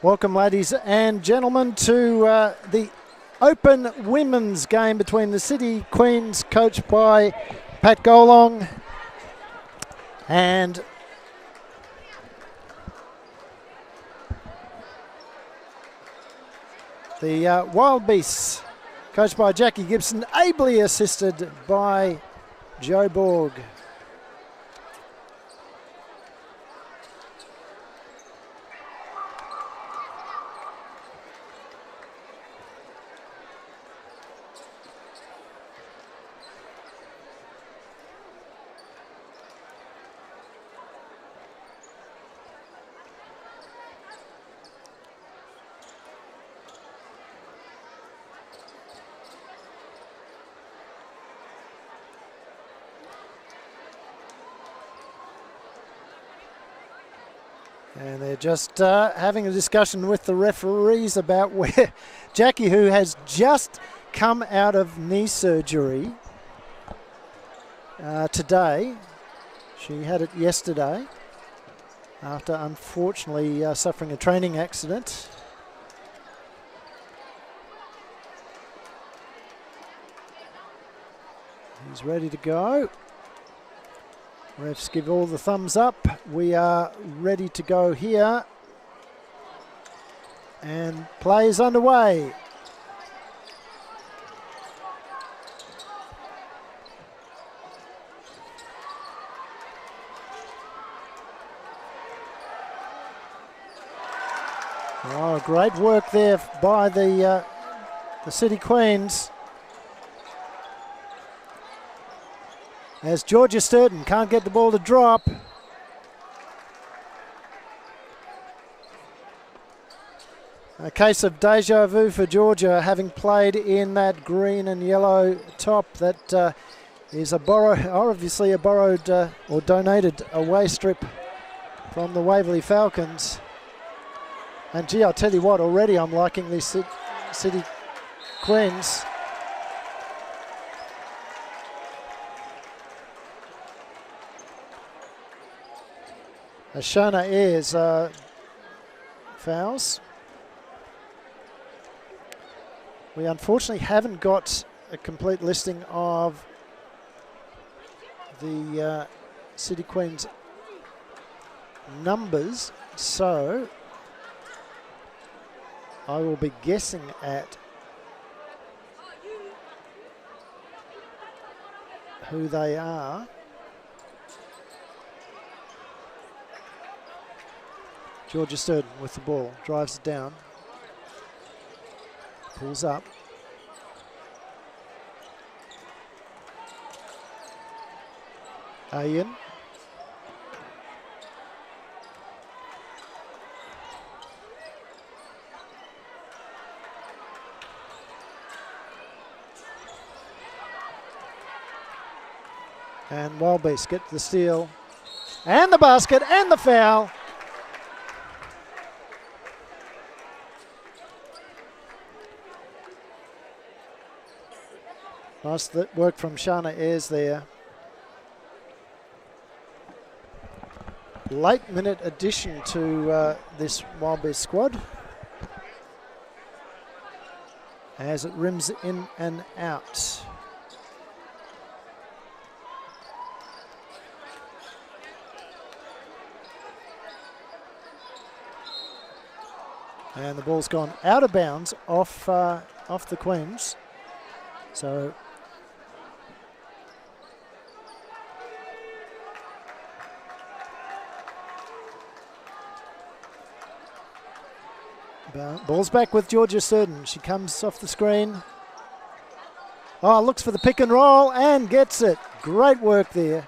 Welcome, ladies and gentlemen, to the Open Women's game between the City Queens, coached by Pat Golong, and the Wild Beasts, coached by Jackie Gibson, ably assisted by Joe Borg. And they're just having a discussion with the referees about where Jackie, who has just come out of knee surgery today. She had it yesterday after unfortunately suffering a training accident. He's ready to go. Refs give all the thumbs up. We are ready to go here. And play is underway. Oh, great work there by the City Queens. As Georgia Sturton can't get the ball to drop. A case of deja vu for Georgia, having played in that green and yellow top that is obviously a borrowed or donated away strip from the Waverley Falcons. And gee, I'll tell you what, already I'm liking these City Queens. Shona Ayres fouls. We unfortunately haven't got a complete listing of the City Queens numbers, so I will be guessing at who they are. Georgia Sturton with the ball, drives it down, pulls up. Ian. And Wild Beast get the steal, and the basket, and the foul. Nice work from Shana Ayres there. Late minute addition to this Wild Beast squad, as it rims in and out. And the ball's gone out of bounds off the Queens. So ball's back with Georgia Sturton. She comes off the screen. Oh, looks for the pick and roll and gets it. Great work there.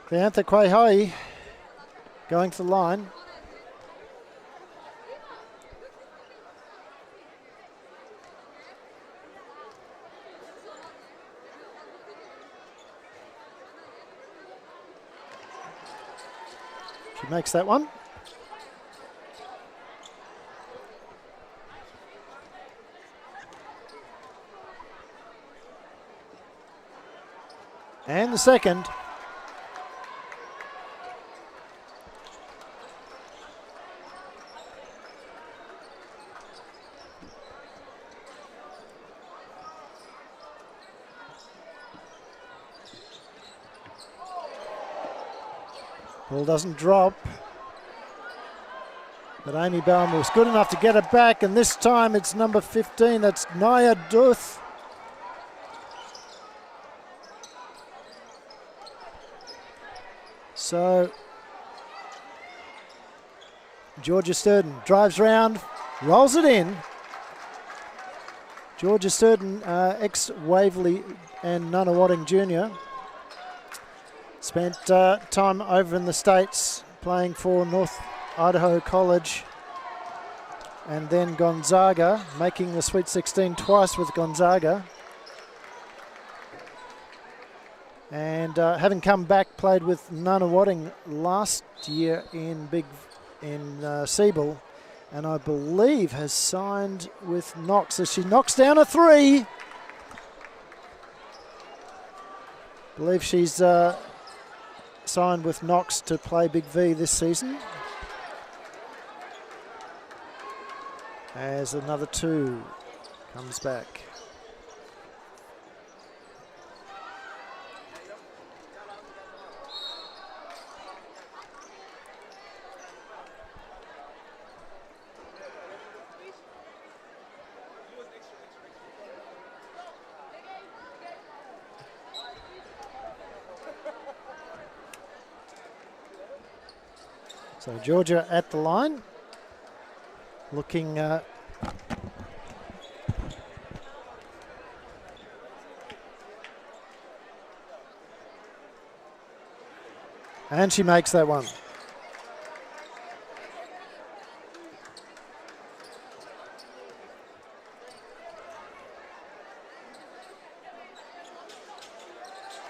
Cleantha Quaihai going to the line. She makes that one. And the second. Ball doesn't drop. But Amy Baum was good enough to get it back, and this time it's number 15, that's Naya Duth. So Georgia Sturden drives round, rolls it in. Georgia Sturden, ex-Waverley and Nunawading Junior. Spent time over in the States playing for North Idaho College and then Gonzaga, making the Sweet 16 twice with Gonzaga. And having come back, played with Nunawading last year in Siebel, and I believe has signed with Knox as she knocks down a three. Believe she's signed with Knox to play Big V this season. As another two comes back. So Georgia at the line, looking and she makes that one.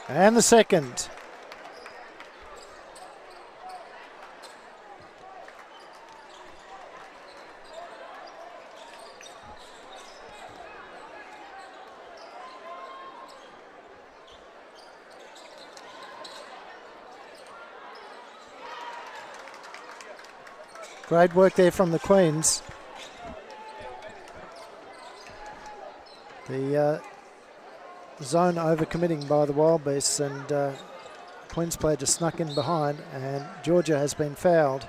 And the second. Great work there from the Queens. The zone overcommitting by the Wild Beasts, and Queens player just snuck in behind, and Georgia has been fouled.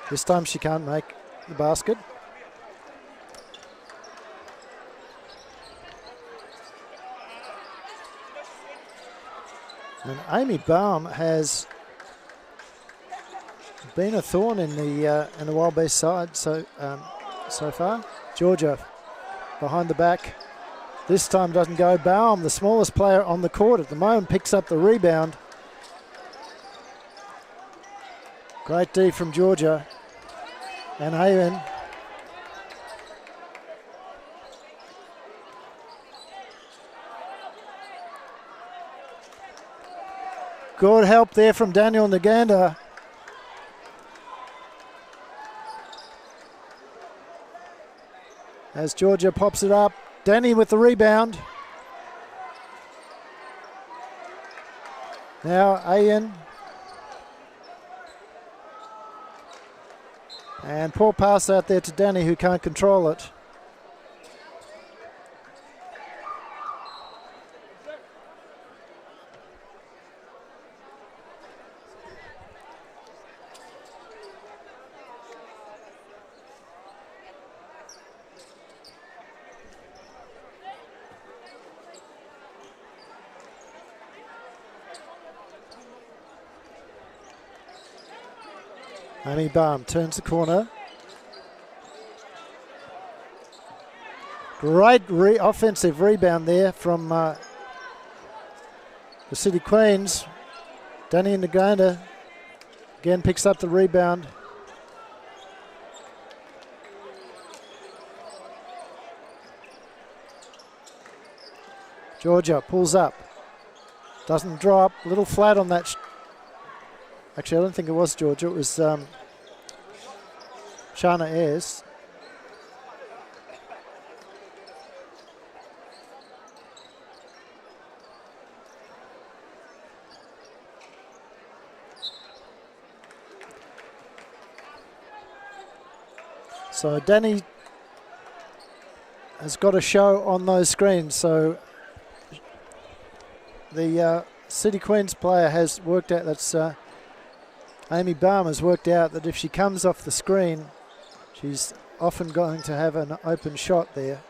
This time she can't make the basket. And Amy Baum has been a thorn in the Wild Beast side so far. Georgia behind the back. This time doesn't go. Baum, the smallest player on the court at the moment, picks up the rebound. Great D from Georgia. And Haven. Good help there from Daniel Naganda. As Georgia pops it up. Danny with the rebound. Now Ayan. And poor pass out there to Danny, who can't control it. Amy Baum turns the corner. Great offensive rebound there from the City Queens. Danny Naganda again picks up the rebound. Georgia pulls up. Doesn't drop. A little flat on that. Actually, I don't think it was Georgia. It was Shana Ayres. So Danny has got a show on those screens. So the City Queens player has worked out, that's Amy Baum has worked out that if she comes off the screen, she's often going to have an open shot there.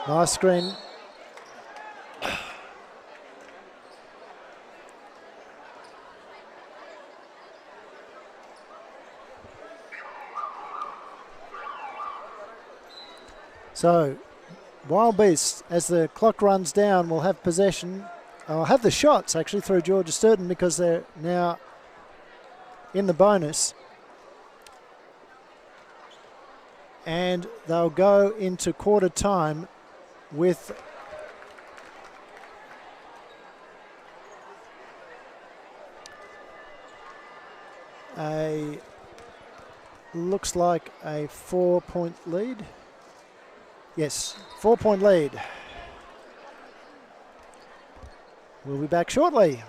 Nice screen. So, Wild Beasts, as the clock runs down, will have possession. I'll have the shots actually through Georgia Sturton because they're now in the bonus. And they'll go into quarter time with looks like a 4-point lead. Yes, 4-point lead. We'll be back shortly.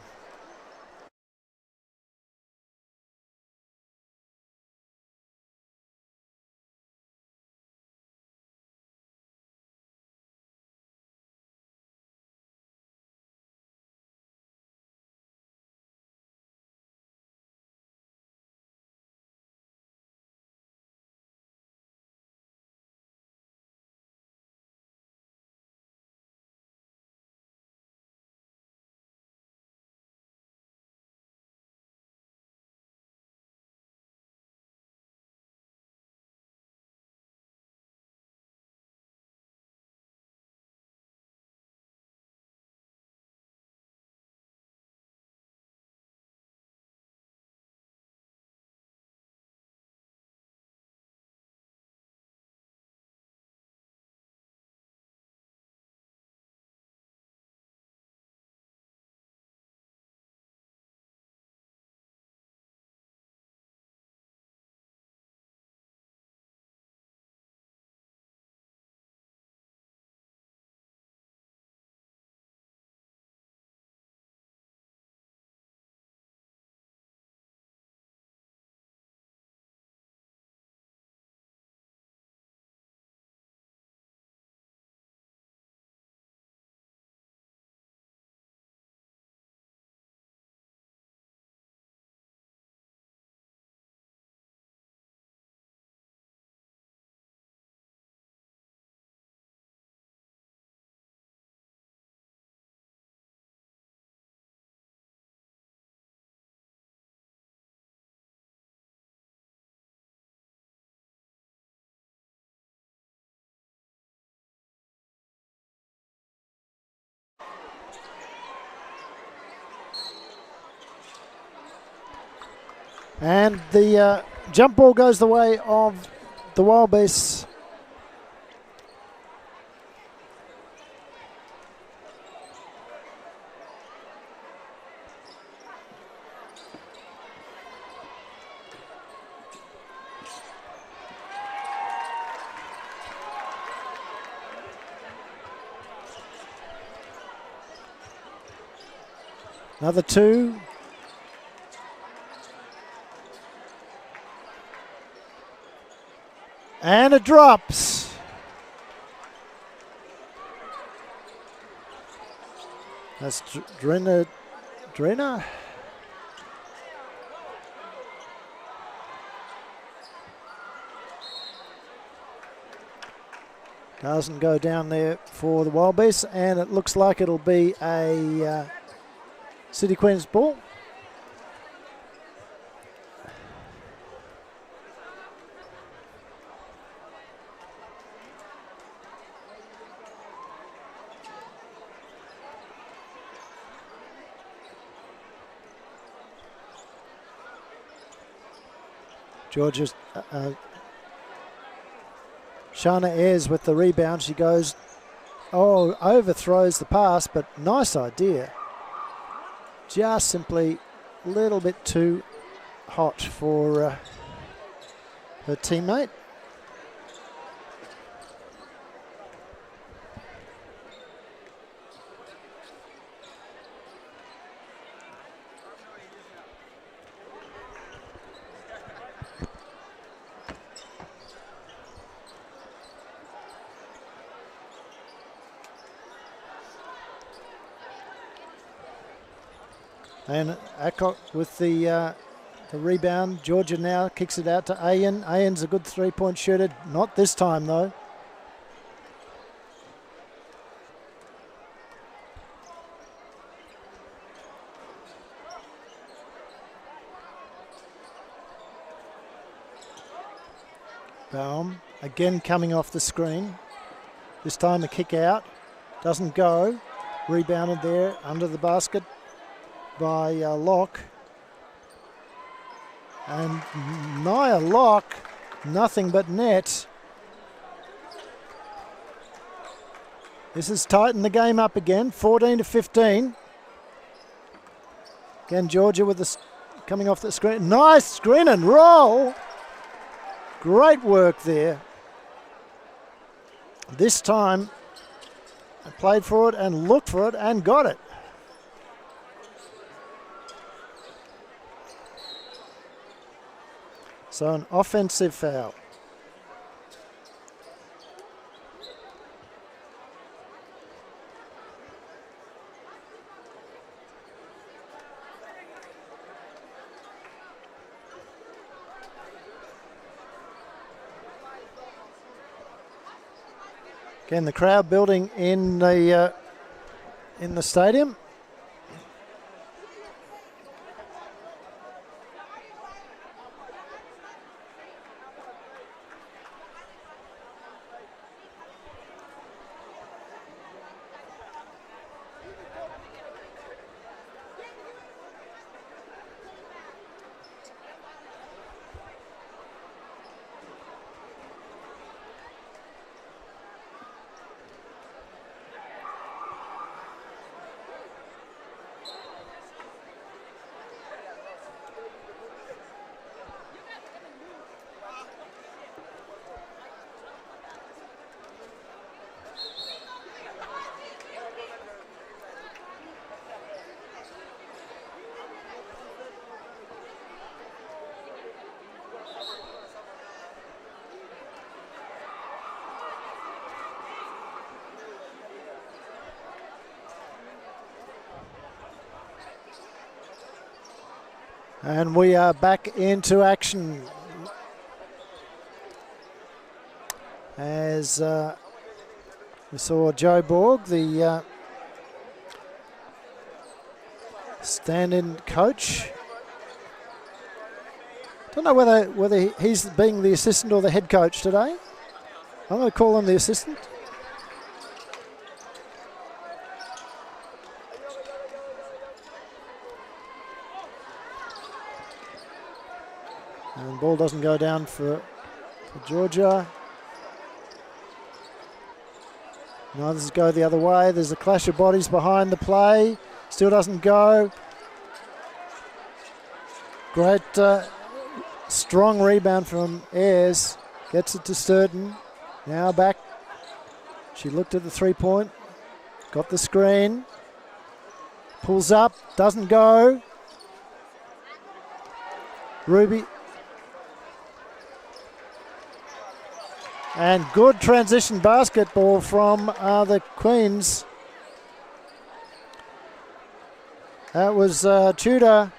And the jump ball goes the way of the Wild Beasts. Another two. And it drops. That's Drina. Doesn't go down there for the Wild Beasts, and it looks like it'll be a City Queens ball. Georgia's Shana Ayres with the rebound. She goes, overthrows the pass, but nice idea. Just simply a little bit too hot for her teammate. And Acott with the rebound. Georgia now kicks it out to Ayan. Ayan's a good three-point shooter. Not this time, though. Baum again coming off the screen. This time a kick out. Doesn't go. Rebounded there under the basket by Locke. And Nia Locke, nothing but net. This has tightened the game up again, 14-15. Again, Georgia with the coming off the screen. Nice screen and roll. Great work there. This time, I played for it and looked for it and got it. So an offensive foul. Again, the crowd building in the stadium. And we are back into action as we saw Joe Borg, the stand-in coach. Don't know whether he's being the assistant or the head coach today. I'm going to call him the assistant. And the ball doesn't go down for Georgia. No, others go the other way. There's a clash of bodies behind the play. Still doesn't go. Great strong rebound from Ayres. Gets it to Sturton. Now back. She looked at the three-point. Got the screen. Pulls up. Doesn't go. Ruby. And good transition basketball from the Queens. That was Tudor.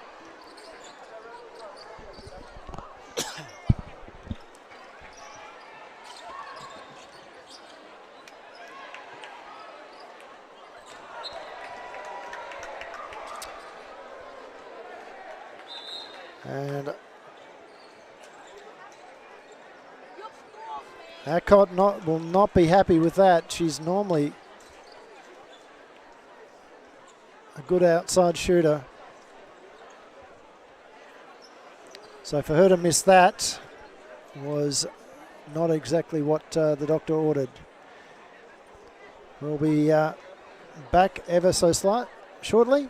And Acott will not be happy with that. She's normally a good outside shooter. So for her to miss that, was not exactly what the doctor ordered. We'll be back ever so shortly.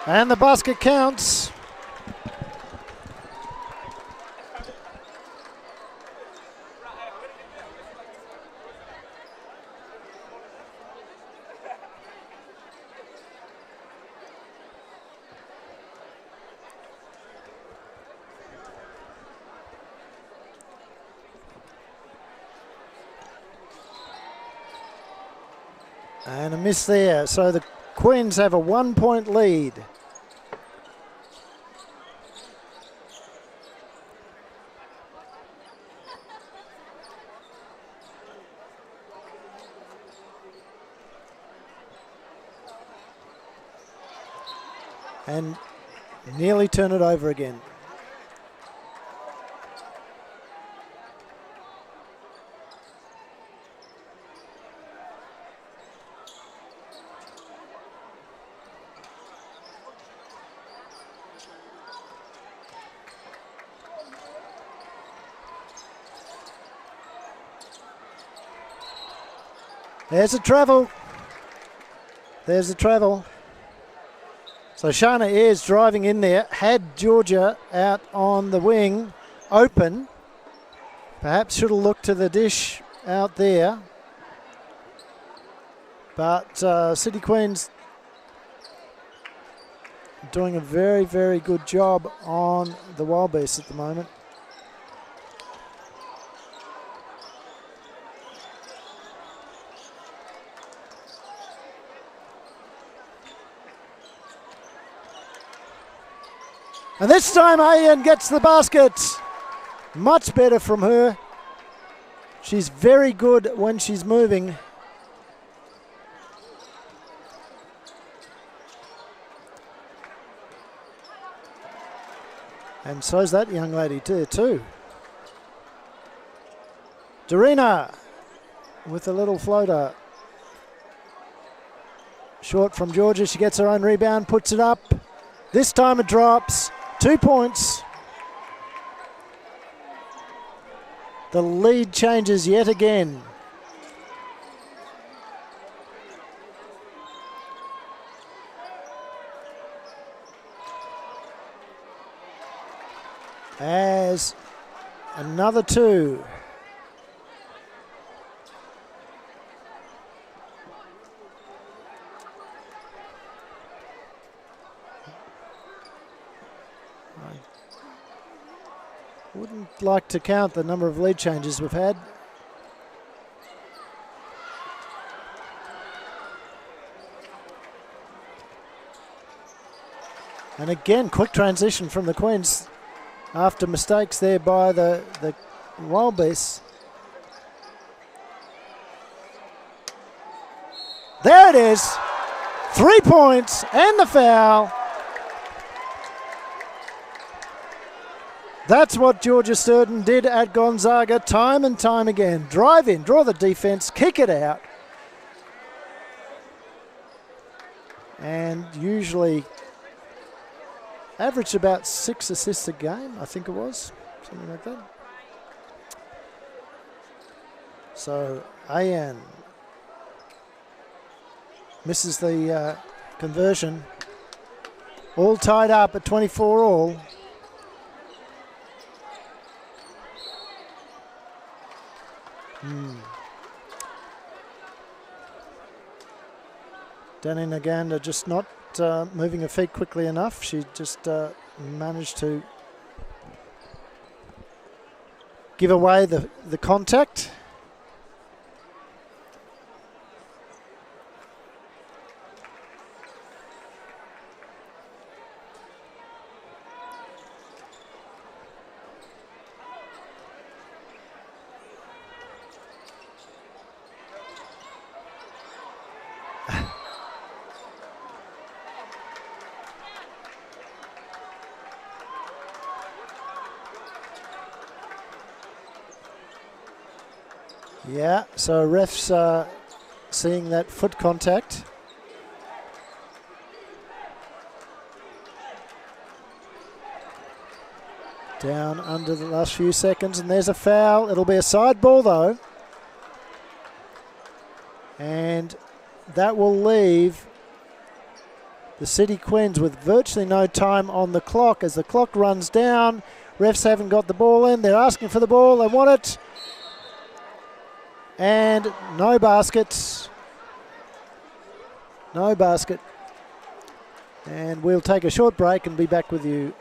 And the basket counts. And a miss there. So the Queens have a 1-point lead. And nearly turn it over again. There's a travel. There's a travel. So Shana Ayres driving in there, had Georgia out on the wing, open. Perhaps should have looked to the dish out there. But City Queens doing a very, very good job on the Wild Beasts at the moment. And this time Ayan gets the basket. Much better from her. She's very good when she's moving. And so's that young lady too. Darina with a little floater. Short from Georgia. She gets her own rebound, puts it up. This time it drops. 2 points. The lead changes yet again. As another 2. Wouldn't like to count the number of lead changes we've had. And again, quick transition from the Queens after mistakes there by the Wild Beasts. There it is. 3 points and the foul. That's what Georgia Sturden did at Gonzaga time and time again. Drive in, draw the defense, kick it out. And usually averaged about 6 assists a game, I think it was. Something like that. So Ayan misses the conversion. All tied up at 24 all. Danny Naganda just not moving her feet quickly enough. She just managed to give away the contact. Yeah, so refs seeing that foot contact. Down under the last few seconds, and there's a foul. It'll be a side ball though. And that will leave the City Queens with virtually no time on the clock. As the clock runs down, refs haven't got the ball in. They're asking for the ball. They want it. And no basket. No basket. And we'll take a short break and be back with you.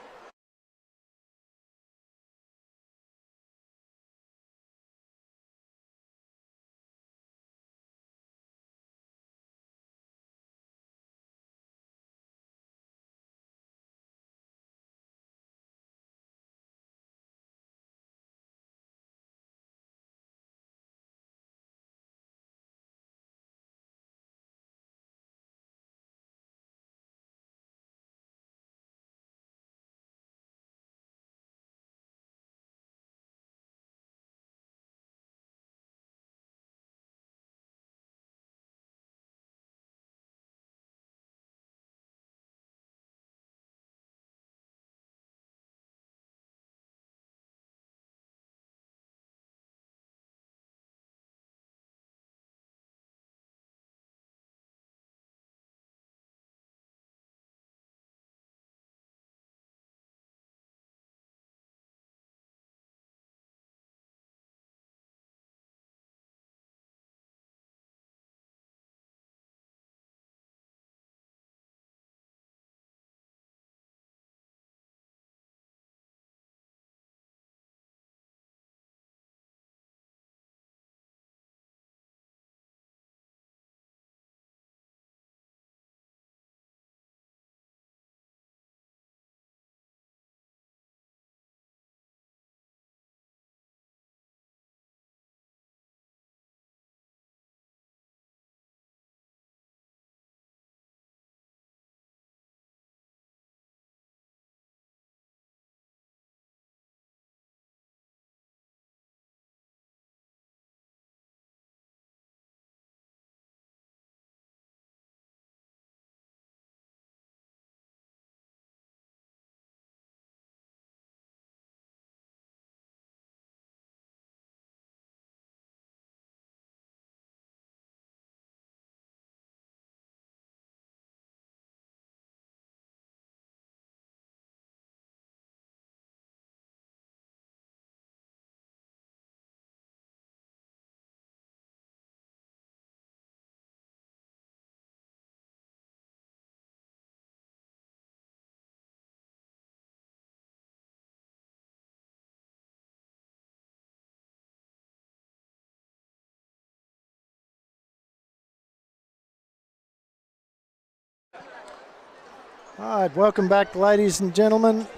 All right, welcome back, ladies and gentlemen.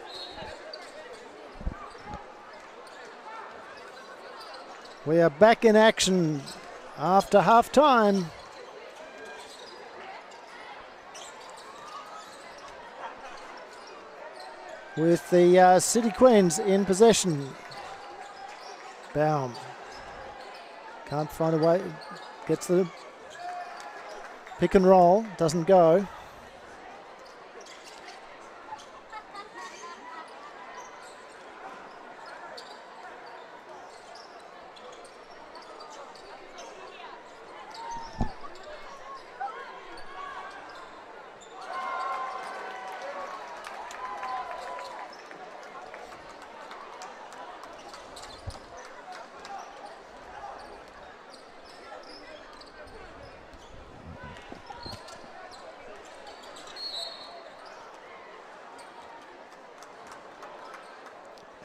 We are back in action after half time. With the City Queens in possession. Baum can't find a way, gets the pick and roll, doesn't go.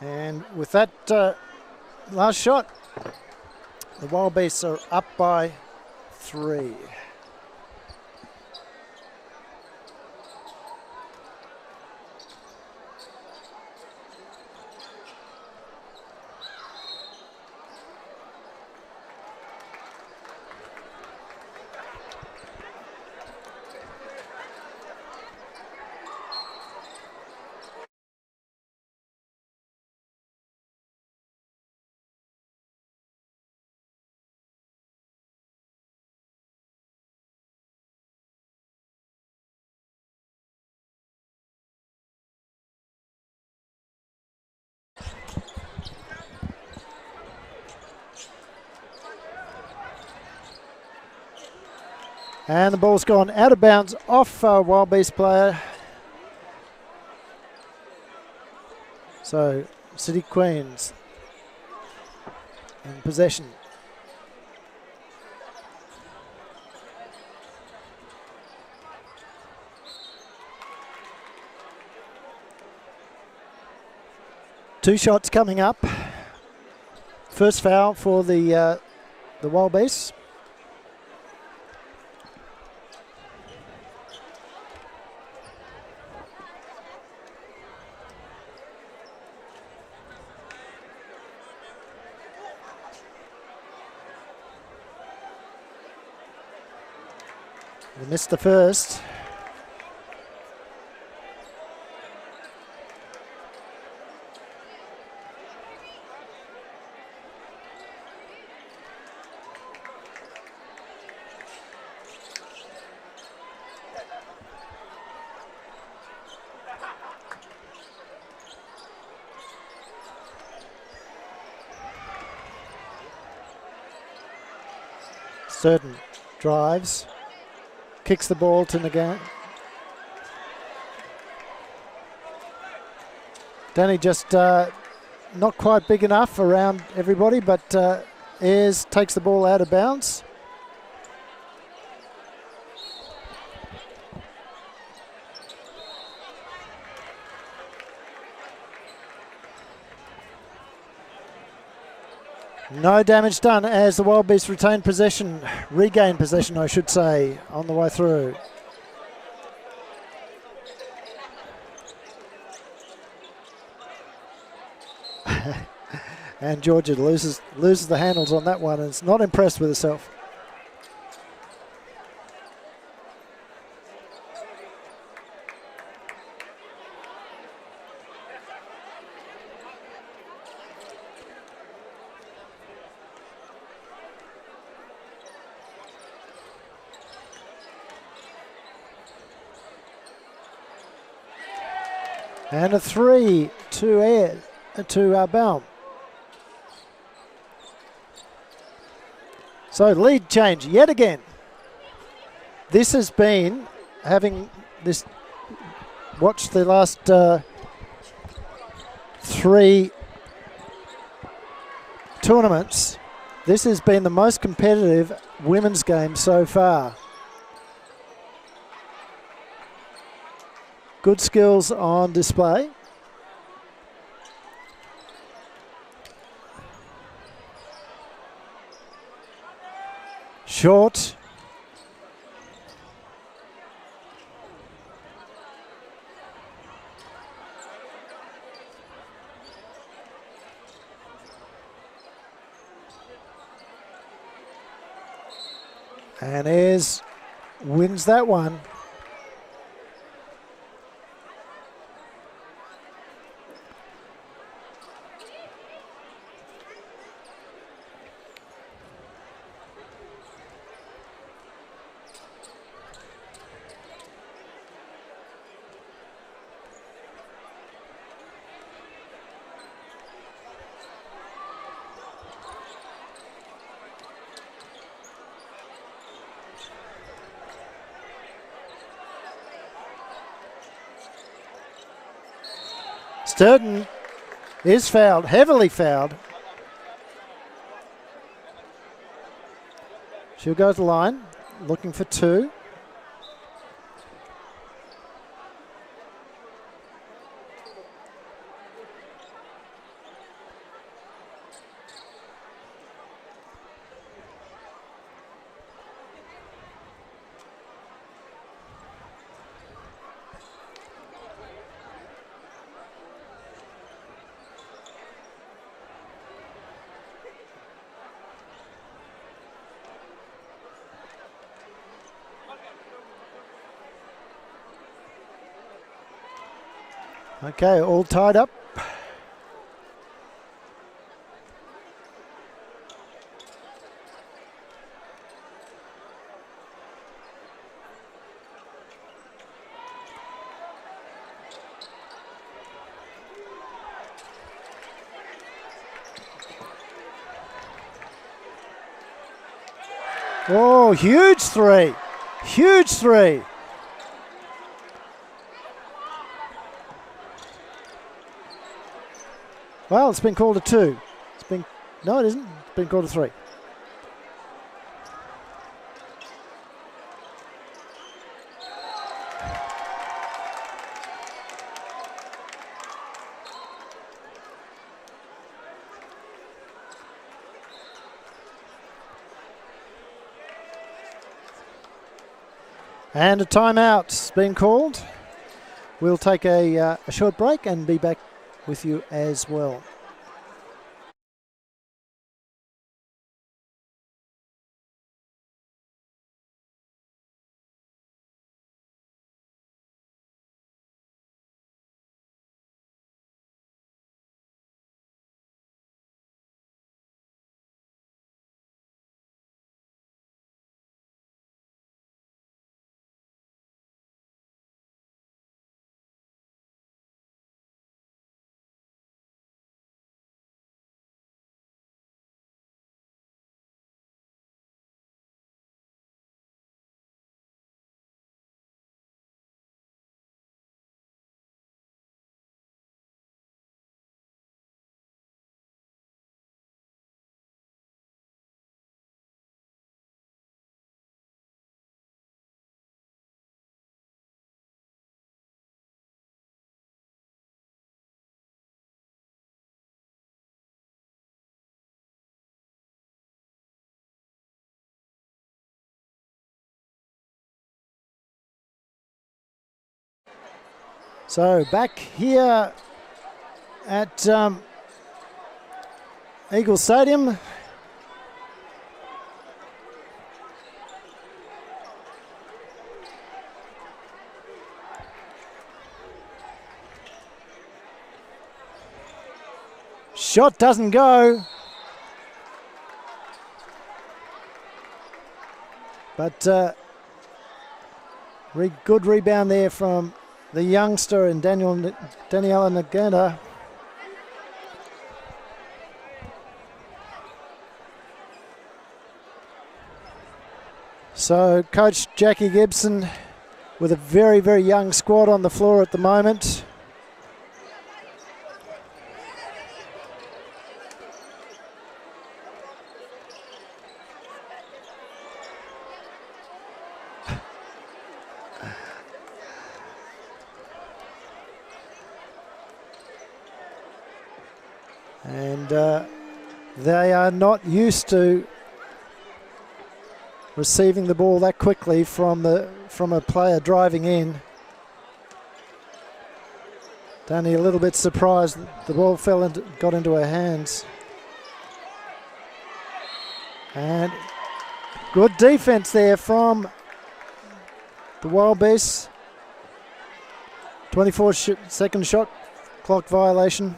And with that last shot, the Wild Beasts are up by 3. And the ball's gone out of bounds off Wild Beast player. So City Queens in possession. Two shots coming up. First foul for the Wild Beasts. They missed the first. Certain drives. Kicks the ball to Nagan. Danny just not quite big enough around everybody, but Ayres takes the ball out of bounds. No damage done as the Wild Beasts regain possession, I should say, on the way through. And Georgia loses the handles on that one and is not impressed with herself. And a 3 to Ayres, to Baum. So lead change yet again. This has been, having this watched the last 3 tournaments, this has been the most competitive women's game so far. Good skills on display. Short. And Ayres wins that one. Sturton is fouled, heavily fouled. She'll go to the line, looking for 2. Okay, all tied up. Oh, huge three. Huge three. Well, it's been called a two. No, it isn't. It's been called a three. And a timeout's been called. We'll take a short break and be back with you as well. So back here at Eagle Stadium. Shot doesn't go. But good rebound there from the youngster and Daniela Nagenda. So Coach Jackie Gibson with a very, very young squad on the floor at the moment. And they are not used to receiving the ball that quickly from a player driving in. Danny a little bit surprised the ball got into her hands. And good defense there from the Wild Beasts. 24-second shot clock violation.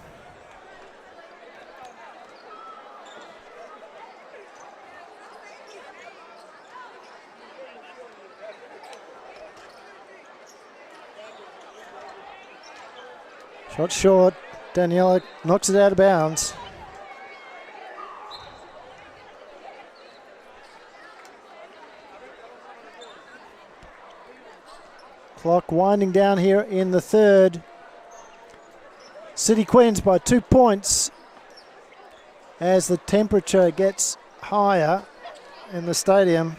Shot short. Daniela knocks it out of bounds. Clock winding down here in the third. City Queens by 2 points as the temperature gets higher in the stadium.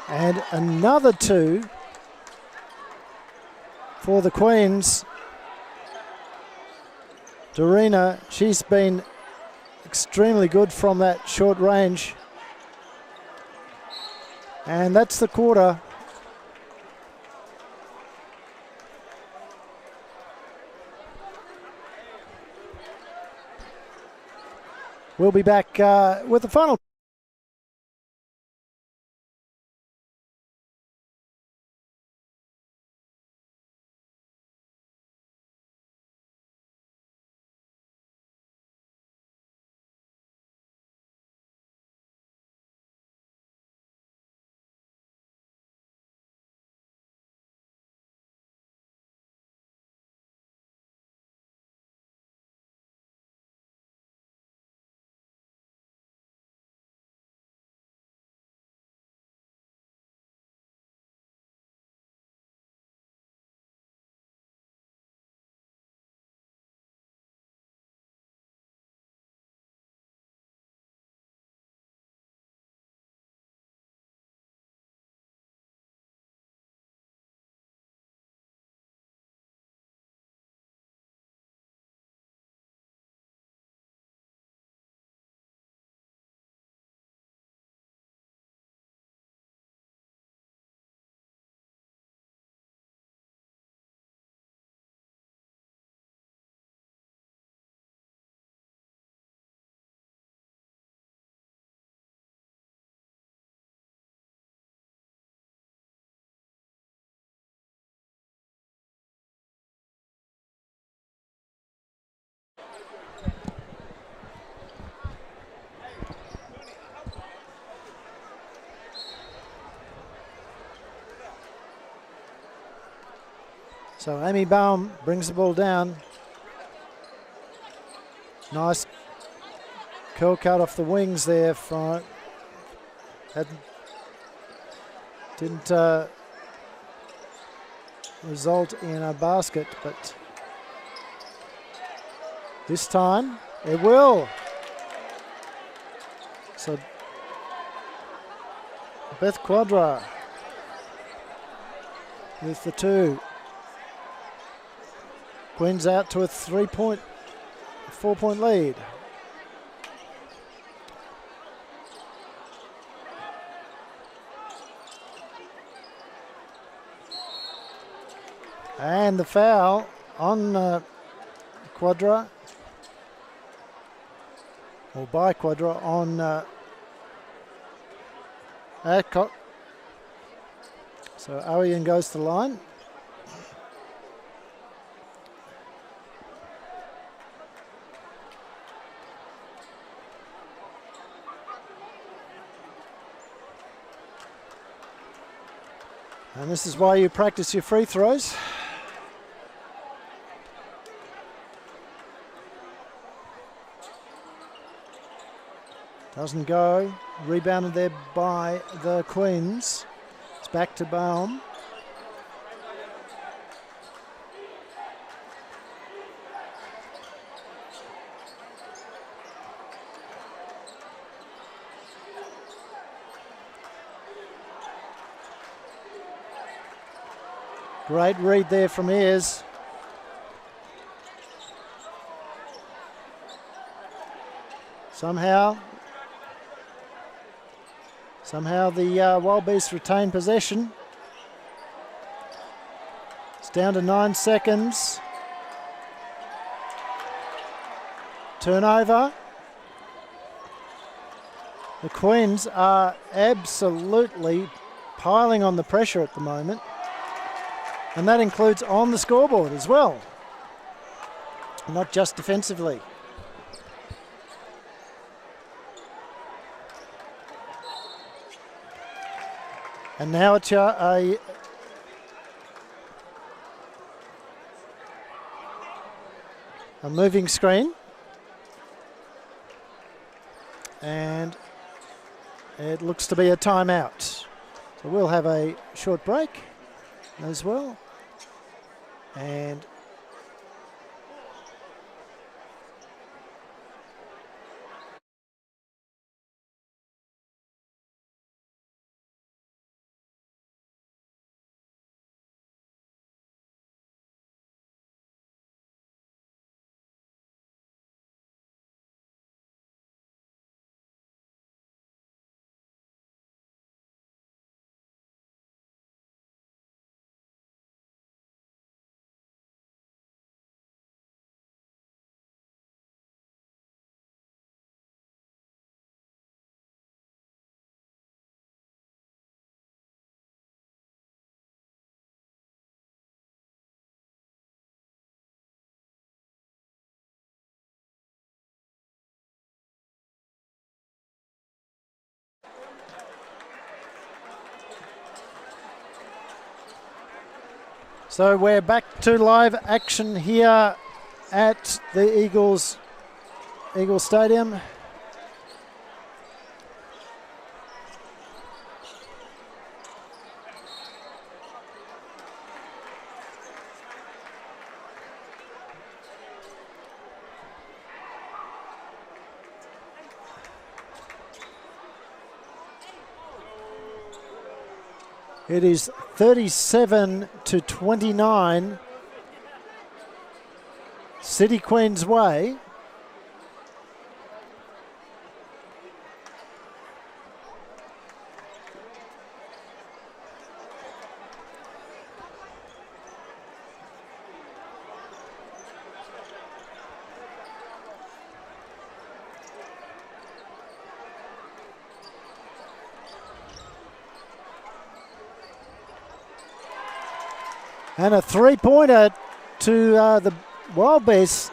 And another two for the Queens. Dorina, she's been extremely good from that short range. And that's the quarter. We'll be back with the final. So Amy Baum brings the ball down. Nice curl cut off the wings there. Didn't result in a basket, but this time it will. So Beth Quadra with the 2. Queen's out to a 4-point lead. And the foul on Quadra, or by Quadra on Adcock. So Owen goes to the line. And this is why you practice your free throws. Doesn't go. Rebounded there by the Queens. It's back to Baum. Great read there from Ayres. Somehow the Wild Beasts retain possession. It's down to 9 seconds. Turnover. The Queens are absolutely piling on the pressure at the moment. And that includes on the scoreboard as well, not just defensively. And now it's a moving screen. And it looks to be a timeout. So we'll have a short break as well. And So we're back to live action here at the Eagles Stadium. It is 37-29, City Queen's way. And a three-pointer to the Wild Beasts.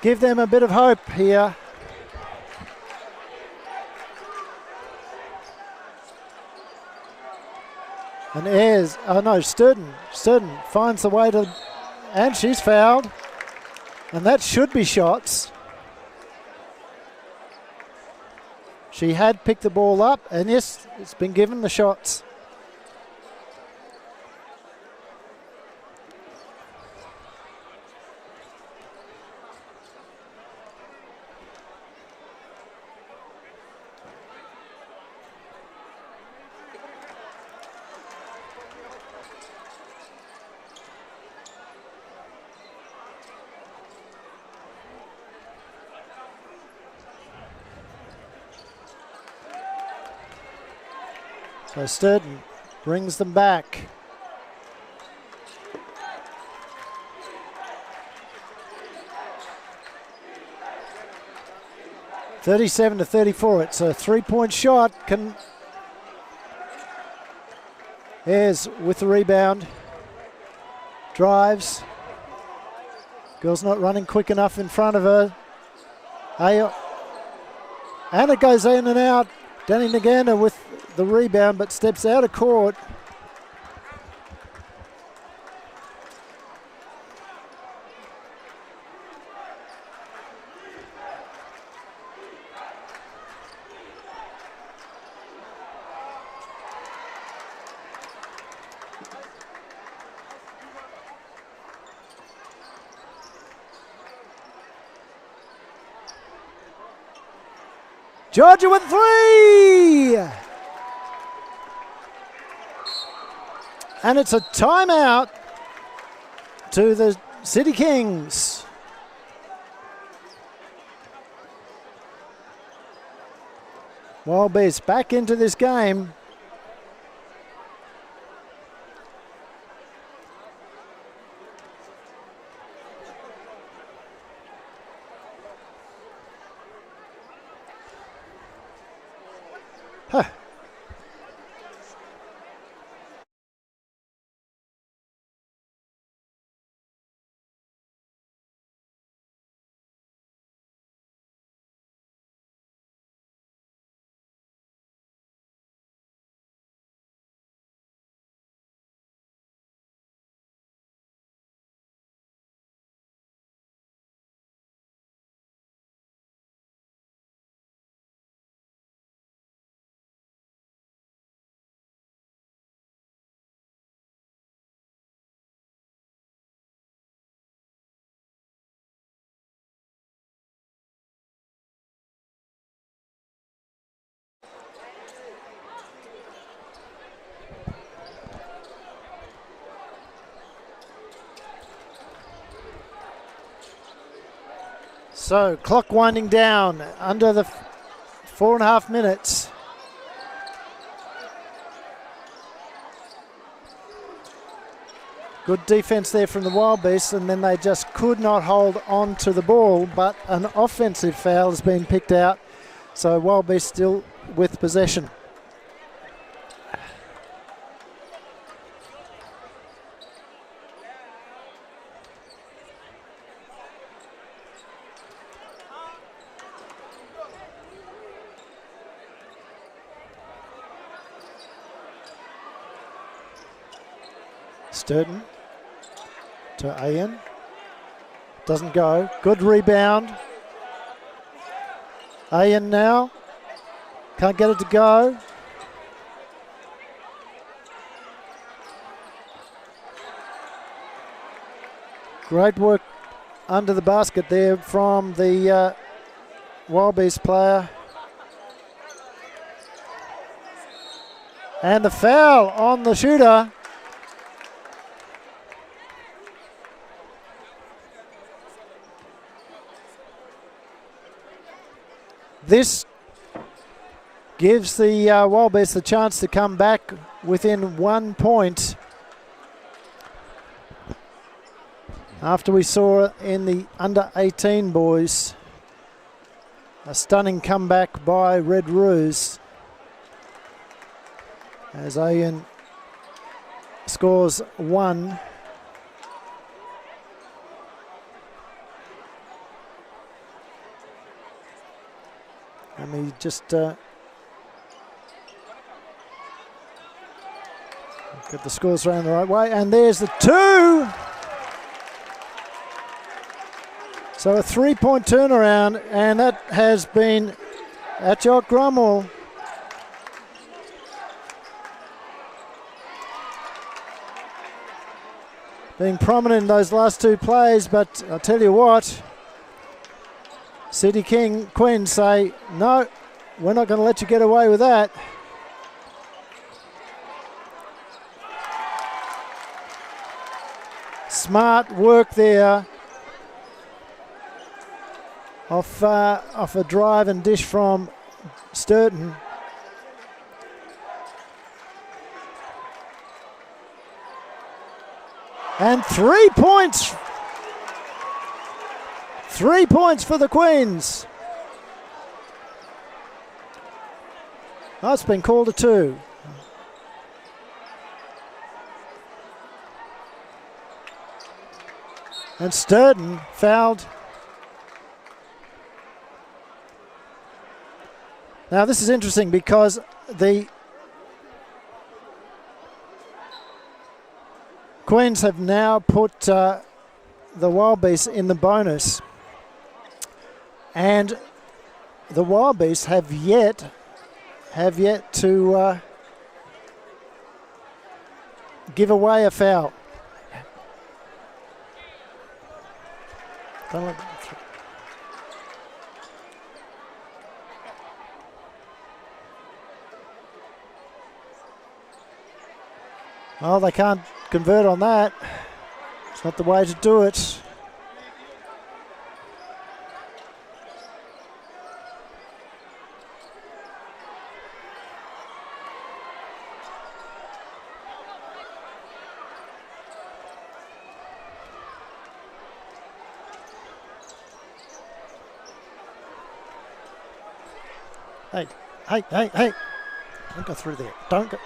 Give them a bit of hope here. And Ayres, Sturton finds the way to, and she's fouled. And that should be shots. She had picked the ball up, and yes, it's been given the shots. So Sturton brings them back. (37-34). It's a three-point shot. Ayres with the rebound. Drives. Girl's not running quick enough in front of her. And it goes in and out. Danny Naganda with the rebound, but steps out of court. Georgia with three! And it's a timeout to the City Kings. Wild Beasts back into this game. Huh. So clock winding down under the 4.5 minutes. Good defense there from the Wild Beasts, and then they just could not hold on to the ball, but an offensive foul has been picked out. So Wild Beasts still with possession. Sturton to Ian. Doesn't go. Good rebound. Ian now. Can't get it to go. Great work under the basket there from the Wallabies player. And the foul on the shooter. This gives the Wallabies the chance to come back within 1 point. After we saw in the under-18 boys a stunning comeback by Red Roos as Ian scores 1. Let me just get the scores around the right way. And there's the 2. So a 3-point turnaround, and that has been Atjok Grummel. Being prominent in those last 2 plays, but I'll tell you what, City Queens say, no, we're not going to let you get away with that. Smart work there off a drive and dish from Sturton. And 3 points. 3 points for the Queens. Oh, it's been called a 2. And Sturton fouled. Now this is interesting because the Queens have now put the Wallabies in the bonus, and the Wallabies have yet to give away a foul. Well, they can't convert on that. It's not the way to do it. Hey. Don't go through there. Don't go.